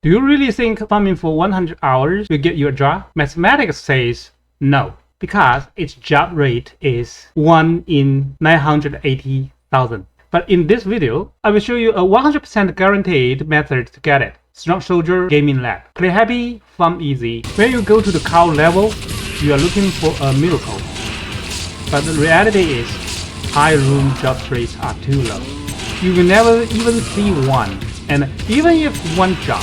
Do you really think farming for 100 hours will get you a job? Mathematics says no, because its job rate is 1 in 980,000. But in this video, I will show you a 100% guaranteed method to get it. StrongSoldier Gaming Lab. Play happy, farm easy. When you go to the cow level, you are looking for a miracle. But the reality is, high room job rates are too low. You will never even see one. And even if one job,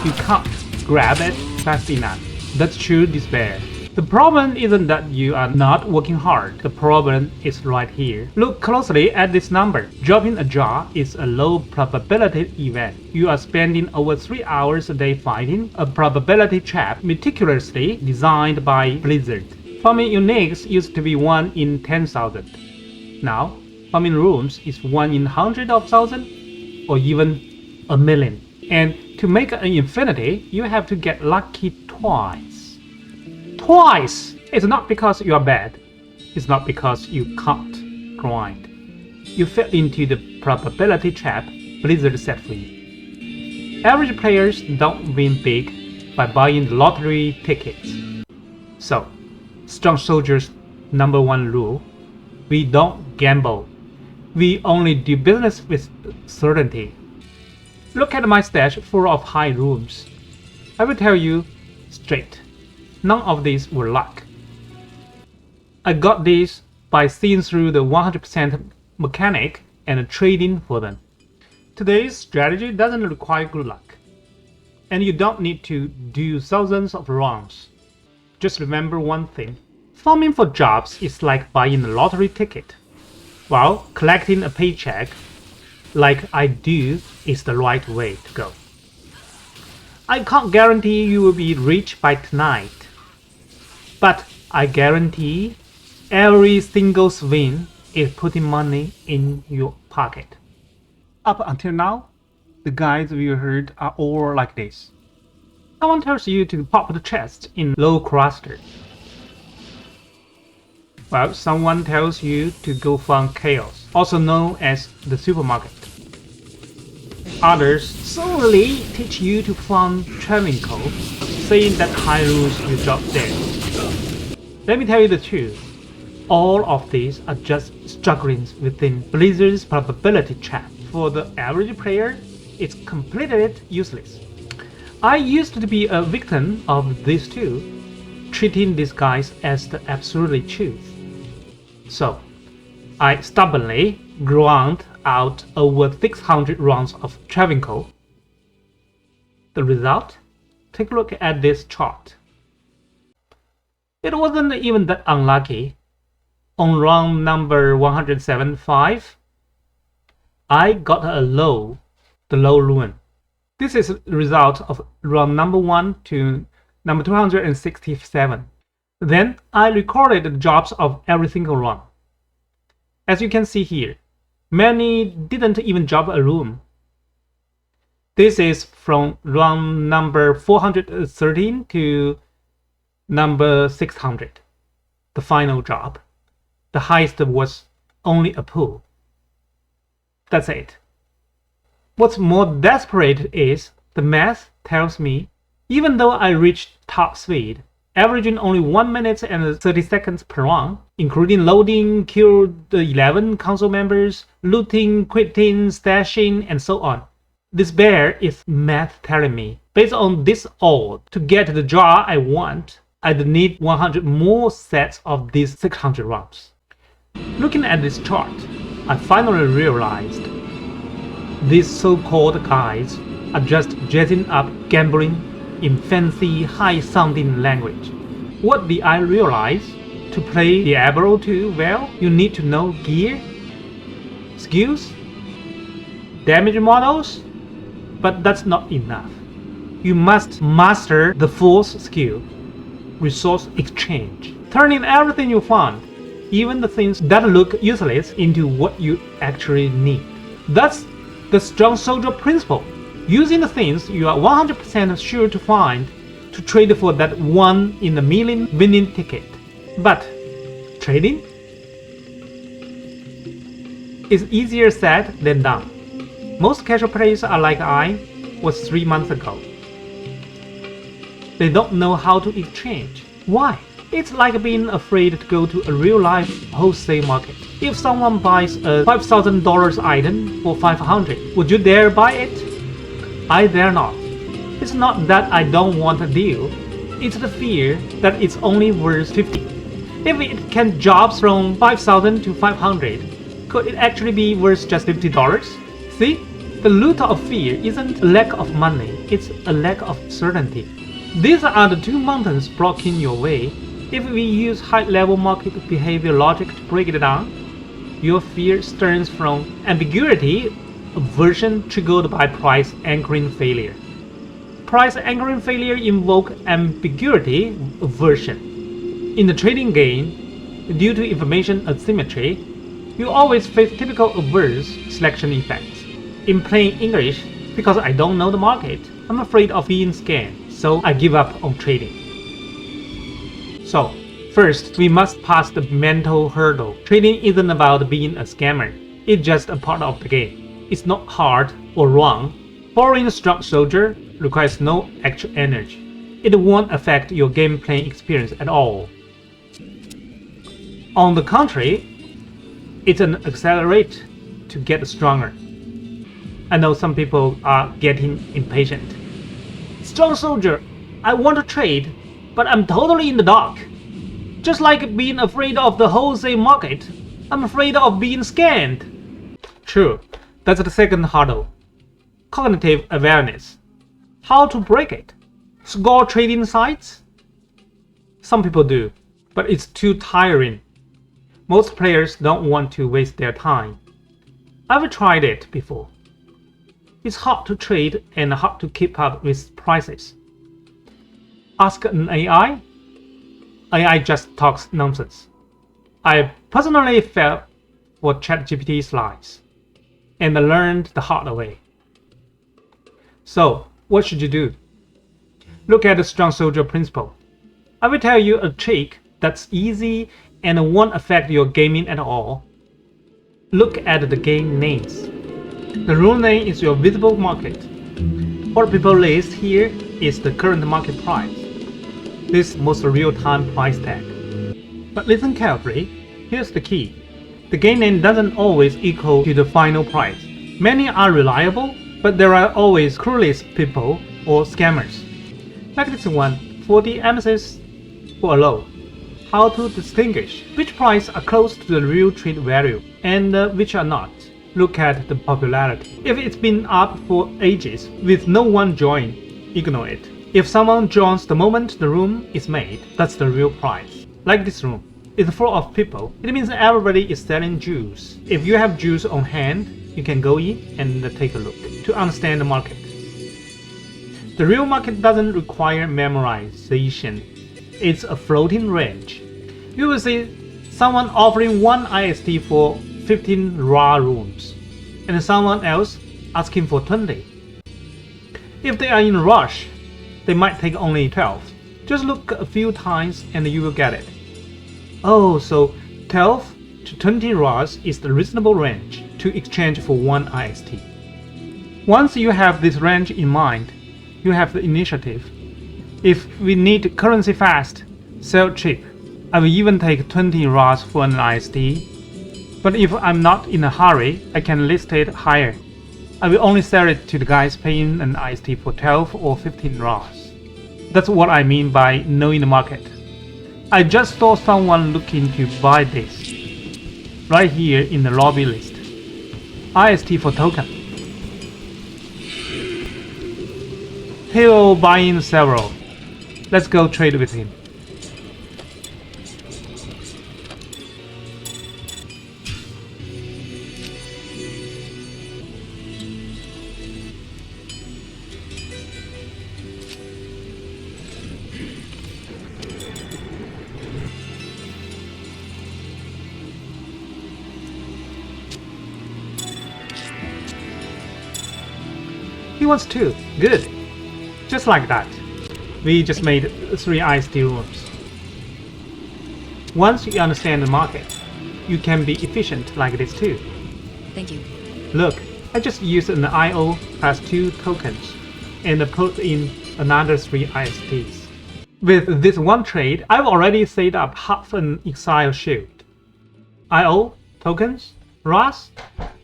you can't grab it fast enough. That's true despair. The problem isn't that you are not working hard. The problem is right here. Look closely at this number. Dropping a job is a low probability event. You are spending over 3 hours a day fighting a probability trap meticulously designed by Blizzard. Farming uniques used to be 1 in 10,000. Now, farming rooms is 1 in 100,000 or even a million. And to make an infinity, you have to get lucky twice. Twice! It's not because you are bad. It's not because you can't grind. You fell into the probability trap Blizzard set for you. Average players don't win big by buying the lottery tickets. So, StrongSoldier's #1 rule: we don't gamble. We only do business with certainty. Look at my stash full of high rooms. I will tell you straight, none of these were luck. I got these by seeing through the 100% mechanic and trading for them. Today's strategy doesn't require good luck, and you don't need to do thousands of rounds. Just remember one thing: farming for jobs is like buying a lottery ticket, while collecting a paycheck like I do is the right way to go. I can't guarantee you will be rich by tonight, but I guarantee every single swing is putting money in your pocket. Up until now, the guides we heard are all like this. Someone tells you to pop the chest in low cluster. Well, someone tells you to go farm chaos, also known as the supermarket. Others solely teach you to farm Travinco, saying that high rules will drop there. Let me tell you the truth. All of these are just struggling within Blizzard's probability trap. For the average player, it's completely useless. I used to be a victim of this too, treating these guys as the absolute truth. So, I stubbornly ground out over 600 rounds of Travinco. The result? Take a look at this chart. It wasn't even that unlucky. On round number 175, I got a low, the low Rune. This is the result of round number 1 to number 267. Then I recorded the jobs of every single round. As you can see here, many didn't even drop a room. This is from round number 413 to number 600, the final drop. The highest was only a pull. That's it. What's more desperate is the math tells me, even though I reached top speed, averaging only 1 minute and 30 seconds per round, including loading, killed 11 council members, looting, quitting, stashing, and so on. This bear is math telling me, based on this all, to get the job I want, I'd need 100 more sets of these 600 rounds. Looking at this chart, I finally realized these so-called guys are just jazzing up gambling in fancy, high-sounding language. What did I realize? To play Diablo 2 well, you need to know gear, skills, damage models, but that's not enough. You must master the fourth skill, resource exchange, turning everything you find, even the things that look useless, into what you actually need. That's the StrongSoldier principle. Using the things you are 100% sure to find to trade for that 1 in a million winning ticket. But trading is easier said than done. Most casual players are like I, was 3 months ago. They don't know how to exchange. Why? It's like being afraid to go to a real-life wholesale market. If someone buys a $5,000 item for $500, would you dare buy it? I dare not. It's not that I don't want a deal. It's the fear that it's only worth $50. If it can jump from $5,000 to $500, could it actually be worth just $50? See? The root of fear isn't a lack of money, it's a lack of certainty. These are the two mountains blocking your way. If we use high-level market behavior logic to break it down, your fear stems from ambiguity, aversion triggered by price anchoring failure. Price anchoring failure invokes ambiguity aversion. In the trading game, due to information asymmetry, you always face typical adverse selection effects. In plain English, because I don't know the market, I'm afraid of being scammed, so I give up on trading. So, first, we must pass the mental hurdle. Trading isn't about being a scammer, it's just a part of the game. It's not hard or wrong. Borrowing a StrongSoldier requires no actual energy. It won't affect your game playing experience at all. On the contrary, it's an accelerate to get stronger. I know some people are getting impatient. StrongSoldier, I want to trade, but I'm totally in the dark. Just like being afraid of the wholesale market, I'm afraid of being scammed. True, that's the second hurdle. Cognitive awareness. How to break it? Score trading sites? Some people do, but it's too tiring. Most players don't want to waste their time. I've tried it before. It's hard to trade and hard to keep up with prices. Ask an AI? AI just talks nonsense. I personally fell for ChatGPT's lies and learned the hard way. So, what should you do? Look at the StrongSoldier principle. I will tell you a trick that's easy and won't affect your gaming at all. Look at the game names. The rune name is your visible market. What people list here is the current market price. This is most real-time price tag. But listen carefully, here's the key. The game name doesn't always equal to the final price. Many are reliable, but there are always clueless people or scammers. Like this one, 40 amethysts for a low. How to distinguish which prices are close to the real trade value and which are not. Look at the popularity. If it's been up for ages with no one join, ignore it. If someone joins the moment the room is made, that's the real price. Like this room, it's full of people. It means everybody is selling juice. If you have juice on hand, you can go in and take a look to understand the market. The real market doesn't require memorization. It's a floating range. You will see someone offering 1 IST for 15 raw runes, and someone else asking for 20. If they are in a rush, they might take only 12. Just look a few times and you will get it. Oh, so 12 to 20 raws is the reasonable range to exchange for 1 IST. Once you have this range in mind, you have the initiative. If we need currency fast, sell cheap. I will even take 20 raws for an IST. But if I'm not in a hurry, I can list it higher. I will only sell it to the guys paying an IST for 12 or 15 raws. That's what I mean by knowing the market. I just saw someone looking to buy this. Right here in the lobby list. IST for token. He'll buy in several. Let's go trade with him. He wants 2. Good. Just like that. We just made 3 IST rooms. Once you understand the market, you can be efficient like this too. Thank you. Look, I just used an IO plus 2 tokens and put in another 3 ISTs. With this one trade, I've already set up half an exile shield. IO, tokens, Ras.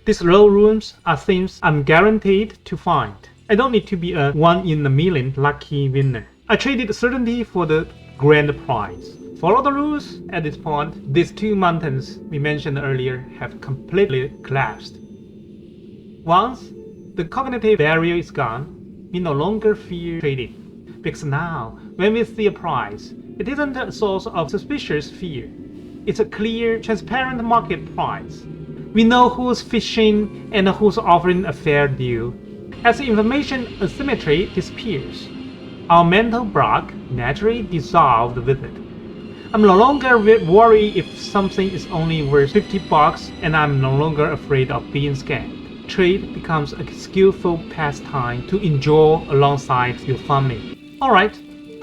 These low runes are things I'm guaranteed to find. I don't need to be a 1 in a million lucky winner. I traded certainty for the grand prize. Follow the rules. At this point, these 2 mountains we mentioned earlier have completely collapsed. Once the cognitive barrier is gone, we no longer fear trading. Because now, when we see a price, it isn't a source of suspicious fear. It's a clear, transparent market price. We know who's fishing and who's offering a fair deal. As the information asymmetry disappears, our mental block naturally dissolved with it. I'm no longer worried if something is only worth 50 bucks, and I'm no longer afraid of being scammed. Trade becomes a skillful pastime to enjoy alongside your farming. Alright,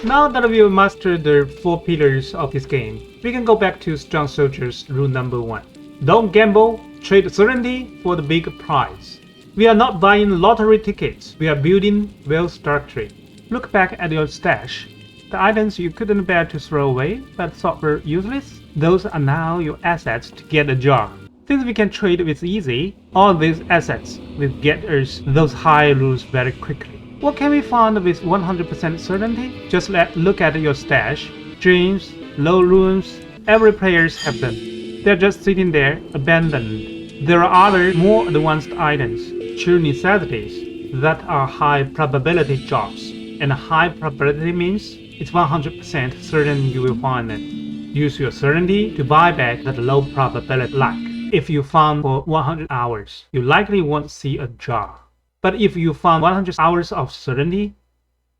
now that we've mastered the 4 pillars of this game, we can go back to StrongSoldier's rule number 1. Don't gamble, trade certainty for the big prize. We are not buying lottery tickets, we are building wealth structure. Look back at your stash. The items you couldn't bear to throw away but thought were useless, those are now your assets to get a job. Since we can trade with easy, all these assets will get us those high rules very quickly. What can we find with 100% certainty? Just look at your stash. Dreams, low runes, every players have them. They're just sitting there, abandoned. There are other more advanced items, true necessities, that are high probability jobs. And high probability means it's 100% certain you will find it. Use your certainty to buy back that low probability luck. If you farm for 100 hours, you likely won't see a job. But if you farm 100 hours of certainty,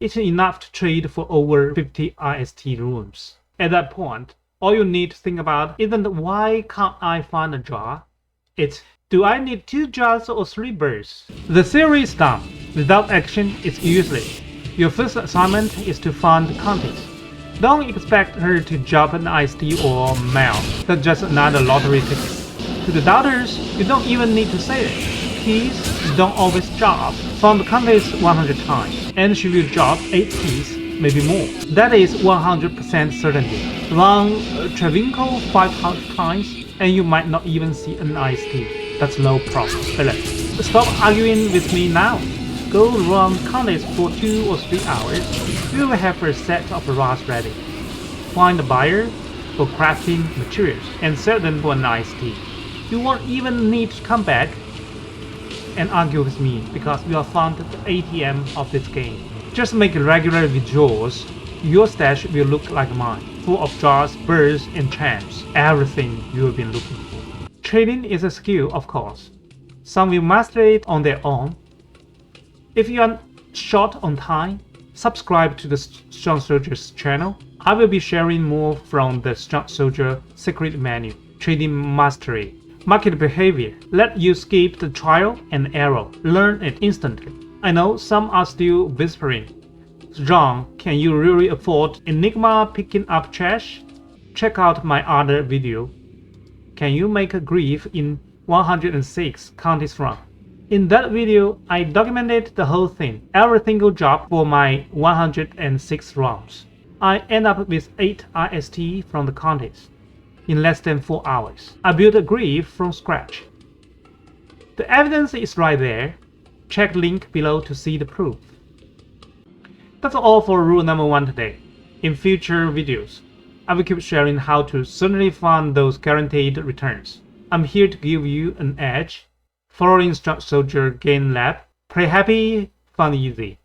it's enough to trade for over 50 IST runes. At that point, all you need to think about isn't why can't I find a job? It's do I need 2 jars or 3 birds? The theory is done. Without action, it's useless. Your first assignment is to find the Countess. Don't expect her to drop an IST or mail. That's just another lottery ticket. To the doubters, you don't even need to say it. Keys don't always drop. Found the Countess 100 times, and she will drop 8 keys, maybe more. That is 100% certainty. Run Travinko 500 times, and you might not even see an IST. That's low probability. Stop arguing with me now. Go run Countess for 2 or 3 hours. You will have a set of rods ready. Find a buyer for crafting materials and sell them for an IST. You won't even need to come back and argue with me because you have found the ATM of this game. Just make regular withdrawals. Your stash will look like mine, full of jars, birds, and champs. Everything you have been looking for. Trading is a skill, of course. Some will master it on their own. If you are short on time, subscribe to the StrongSoldier's channel. I will be sharing more from the StrongSoldier secret menu, trading mastery, market behavior. Let you skip the trial and error. Learn it instantly. I know some are still whispering. Strong, can you really afford Enigma picking up trash? Check out my other video. Can you make a grief in 106 Countess run? In that video, I documented the whole thing, every single job for my 106 rounds. I end up with 8 IST from the Countess in less than 4 hours. I built a grief from scratch. The evidence is right there. Check link below to see the proof. That's all for rule number 1 today. In future videos, I will keep sharing how to certainly find those guaranteed returns. I'm here to give you an edge. Following StrongSoldier Game Lab. Play happy, fun easy.